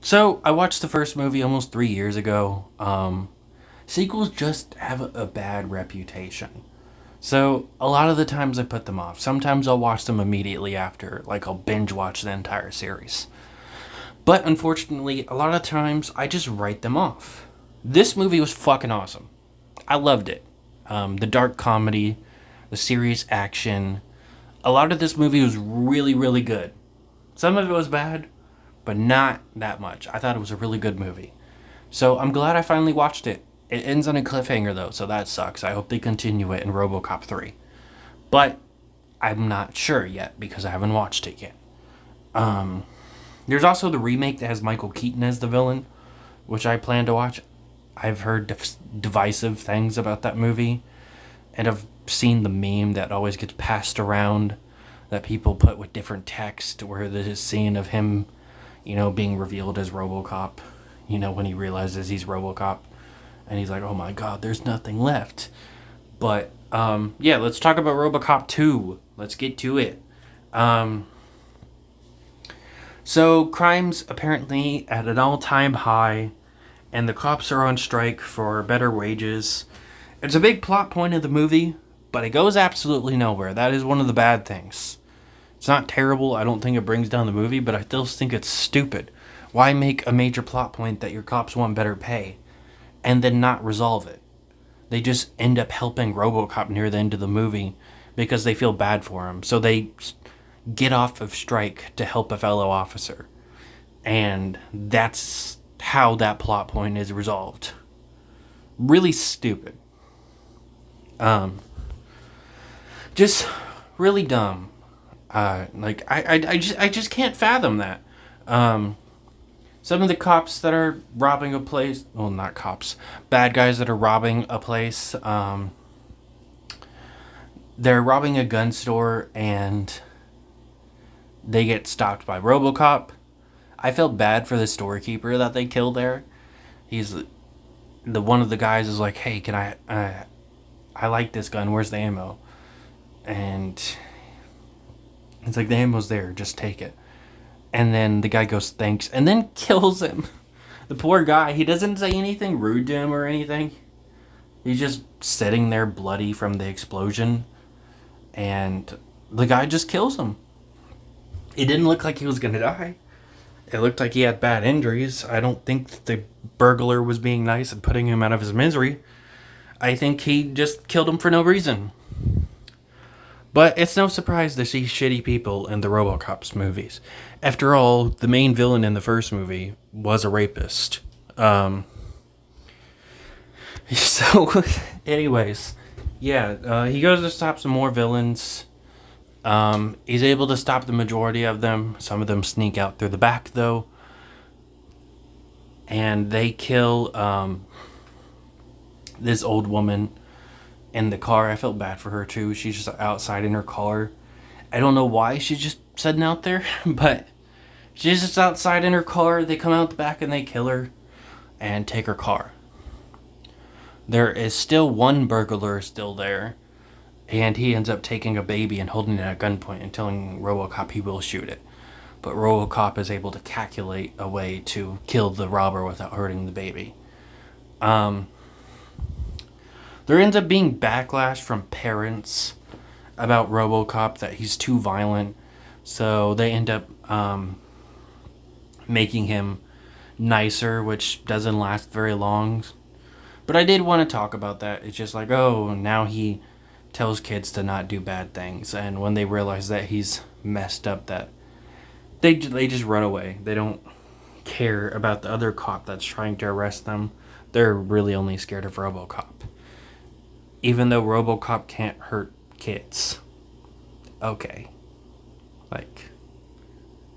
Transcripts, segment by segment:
So I watched the first movie almost 3 years ago. Sequels just have a bad reputation. So a lot of the times I put them off. Sometimes I'll watch them immediately after, like I'll binge watch the entire series. But unfortunately, a lot of times I just write them off. This movie was fucking awesome. I loved it. The dark comedy, the serious action. A lot of this movie was really, really good. Some of it was bad, but not that much. I thought it was a really good movie. So I'm glad I finally watched it. It ends on a cliffhanger though, so that sucks. I hope they continue it in Robocop 3. But I'm not sure yet because I haven't watched it yet. There's also the remake that has Michael Keaton as the villain, which I plan to watch. I've heard divisive things about that movie, and I've seen the meme that always gets passed around that people put with different text where there's a scene of him, being revealed as Robocop, when he realizes he's Robocop. And he's like, oh my god, there's nothing left. But, yeah, let's talk about Robocop 2. Let's get to it. So, crime's apparently at an all-time high, and the cops are on strike for better wages. It's a big plot point of the movie, but it goes absolutely nowhere. That is one of the bad things. It's not terrible. I don't think it brings down the movie, but I still think it's stupid. Why make a major plot point that your cops want better pay and then not resolve it? They just end up helping Robocop near the end of the movie because they feel bad for him. So they get off of strike to help a fellow officer. And that's how that plot point is resolved. Really stupid. Just really dumb. I just can't fathom that. Some of the cops that are robbing a place, well, not cops, bad guys that are robbing a place, they're robbing a gun store and they get stopped by Robocop. I felt bad for the storekeeper that they killed there. He's the one of the guys is like, hey, can I like this gun. Where's the ammo? And it's like, the ammo's there. Just take it. And then the guy goes, thanks, and then kills him. The poor guy, he doesn't say anything rude to him or anything. He's just sitting there bloody from the explosion. And the guy just kills him. It didn't look like he was going to die. It looked like he had bad injuries. I don't think the burglar was being nice and putting him out of his misery. I think he just killed him for no reason. But it's no surprise to see shitty people in the RoboCop's movies. After all, the main villain in the first movie was a rapist. So, anyways, yeah, he goes to stop some more villains. He's able to stop the majority of them. Some of them sneak out through the back, though. And they kill this old woman in the car. I felt bad for her, too. She's just outside in her car. I don't know why she's just sitting out there, but she's just outside in her car. They come out the back and they kill her and take her car. There is still one burglar still there, and he ends up taking a baby and holding it at gunpoint and telling Robocop he will shoot it. But Robocop is able to calculate a way to kill the robber without hurting the baby. There ends up being backlash from parents about Robocop that he's too violent, so they end up making him nicer, which doesn't last very long. But I did want to talk about that. It's just like, oh, now he tells kids to not do bad things, and when they realize that he's messed up, that they just run away. They don't care about the other cop that's trying to arrest them. They're really only scared of Robocop. Even though Robocop can't hurt kids. Okay. Like,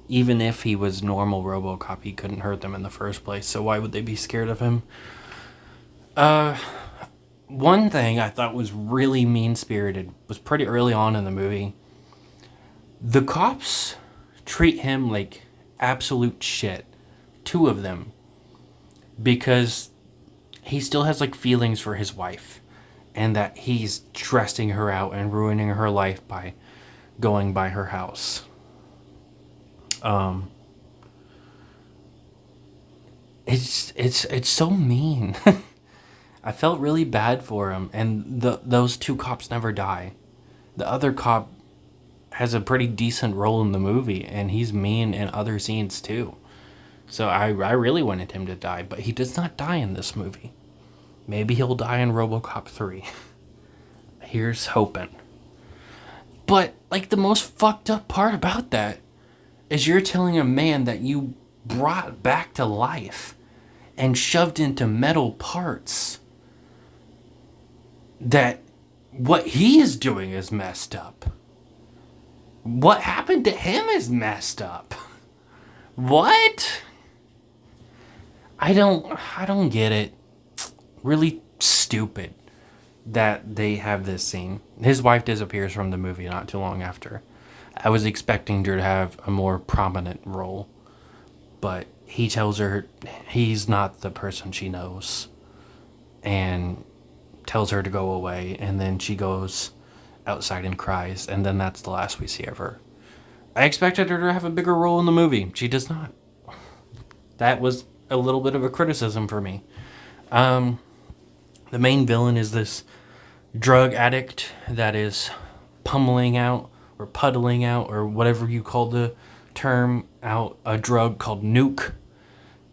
even if he was normal Robocop, he couldn't hurt them in the first place, so why would they be scared of him? One thing I thought was really mean-spirited was pretty early on in the movie. The cops treat him like absolute shit. Two of them. Because he still has, like, feelings for his wife. And that he's stressing her out and ruining her life by going by her house. It's so mean. I felt really bad for him, and those two cops never die. The other cop has a pretty decent role in the movie, and he's mean in other scenes too. So I really wanted him to die, but he does not die in this movie. Maybe he'll die in Robocop 3. Here's hoping. But, like, the most fucked up part about that is you're telling a man that you brought back to life and shoved into metal parts that what he is doing is messed up. What happened to him is messed up. What? I don't get it. Really stupid that they have this scene. His wife disappears from the movie not too long after. I was expecting her to have a more prominent role, but he tells her he's not the person she knows and tells her to go away, and then she goes outside and cries, and then that's the last we see of her. I expected her to have a bigger role in the movie. She does not. That was a little bit of a criticism for me. The main villain is this drug addict that is pummeling out or puddling out or whatever you call the term out a drug called nuke,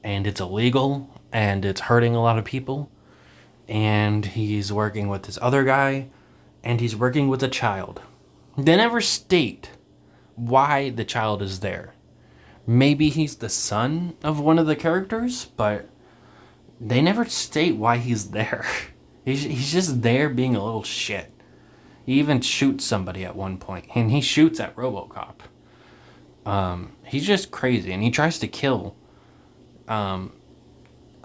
and it's illegal and it's hurting a lot of people, and he's working with this other guy, and he's working with a child. They never state why the child is there. Maybe he's the son of one of the characters, but they never state why he's there. He's just there being a little shit. He even shoots somebody at one point, and he shoots at Robocop. He's just crazy, and he tries to kill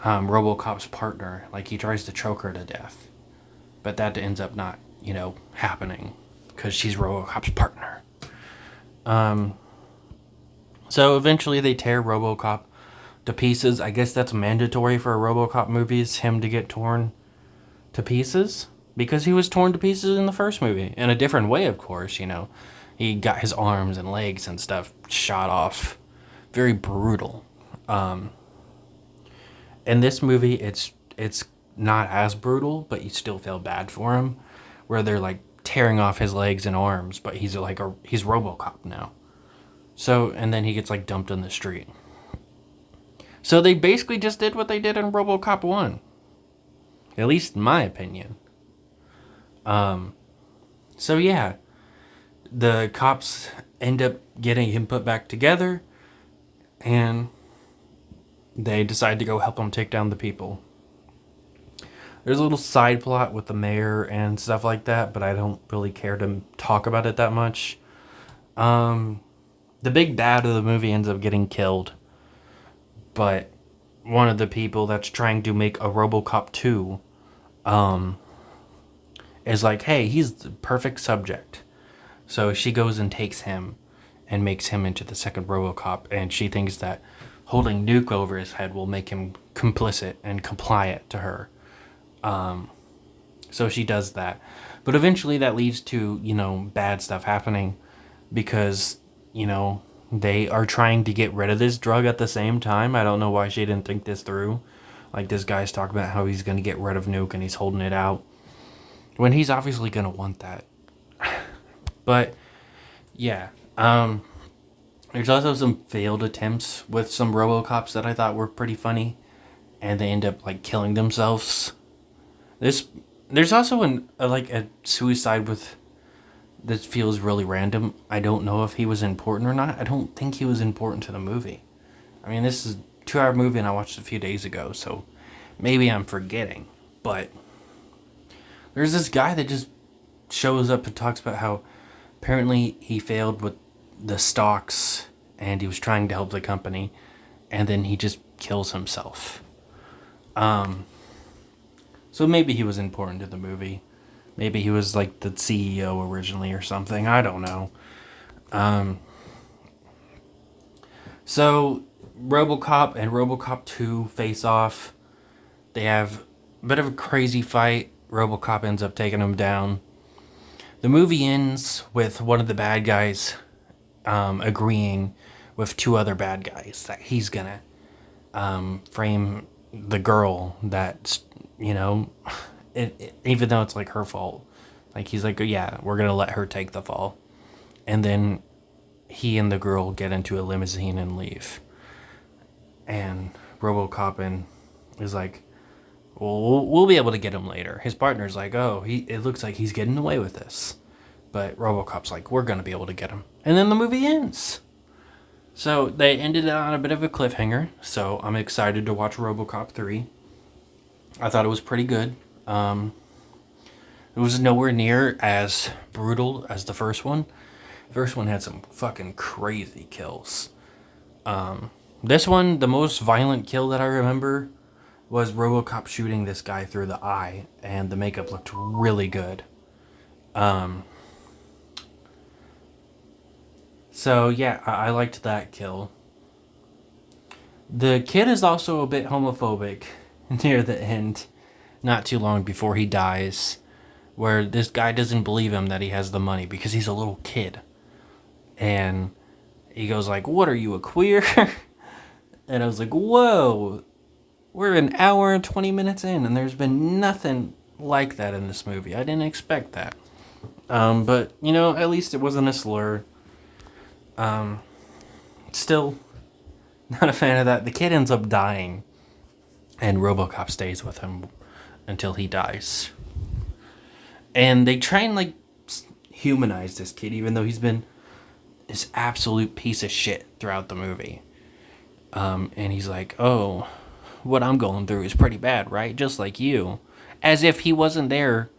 Robocop's partner. Like, he tries to choke her to death. But that ends up not, happening, because she's Robocop's partner. So eventually they tear Robocop to pieces. I guess that's mandatory for Robocop movies, him to get torn to pieces, because he was torn to pieces in the first movie. In a different way, of course, He got his arms and legs and stuff shot off. Very brutal. In this movie, it's not as brutal, but you still feel bad for him, where they're like tearing off his legs and arms, but he's Robocop now. So, and then he gets like dumped in the street. So they basically just did what they did in Robocop 1. At least in my opinion. So yeah, the cops end up getting him put back together, and they decide to go help him take down the people. There's a little side plot with the mayor and stuff like that, but I don't really care to talk about it that much. The big bad of the movie ends up getting killed, but one of the people that's trying to make a Robocop 2 is like, hey, he's the perfect subject. So she goes and takes him and makes him into the second Robocop, and she thinks that holding nuke over his head will make him complicit and compliant to her. So she does that. But eventually that leads to, bad stuff happening, because, they are trying to get rid of this drug at the same time. I don't know why she didn't think this through. Like, this guy's talking about how he's going to get rid of nuke and he's holding it out, when he's obviously going to want that. But, yeah. There's also some failed attempts with some Robocops that I thought were pretty funny, and they end up, like, killing themselves. There's also a suicide with that feels really random. I don't know if he was important or not. I don't think he was important to the movie. I mean, this is a 2-hour movie and I watched it a few days ago, so maybe I'm forgetting. But there's this guy that just shows up and talks about how apparently he failed with the stocks and he was trying to help the company, and then he just kills himself. So maybe he was important to the movie. Maybe he was like the CEO originally or something. I don't know. So Robocop and Robocop 2 face off. They have a bit of a crazy fight. Robocop ends up taking him down. The movie ends with one of the bad guys agreeing with 2 other bad guys that he's gonna frame the girl that's, you know, even though it's like her fault. Like he's like, yeah, we're gonna let her take the fall, and then he and the girl get into a limousine and leave. And Robocop is like, well, we'll be able to get him later. His partner's like, oh, it looks like he's getting away with this. But Robocop's like, we're going to be able to get him. And then the movie ends. So they ended it on a bit of a cliffhanger. So I'm excited to watch Robocop 3. I thought it was pretty good. It was nowhere near as brutal as the first one. The first one had some fucking crazy kills. This one, the most violent kill that I remember was Robocop shooting this guy through the eye, and the makeup looked really good. So yeah, I liked that kill. The kid is also a bit homophobic near the end, not too long before he dies, where this guy doesn't believe him that he has the money because he's a little kid. And he goes like, what are you, a queer? And I was like, whoa, we're an hour and 20 minutes in, and there's been nothing like that in this movie. I didn't expect that. But, you know, at least it wasn't a slur. Still not a fan of that. The kid ends up dying, and Robocop stays with him until he dies. And they try and, like, humanize this kid, even though he's been this absolute piece of shit throughout the movie. And he's like, oh, what I'm going through is pretty bad, right? Just like you. As if he wasn't there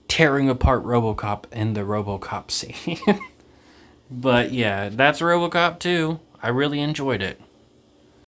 tearing apart Robocop in the Robocop scene. But yeah, that's Robocop 2. I really enjoyed it.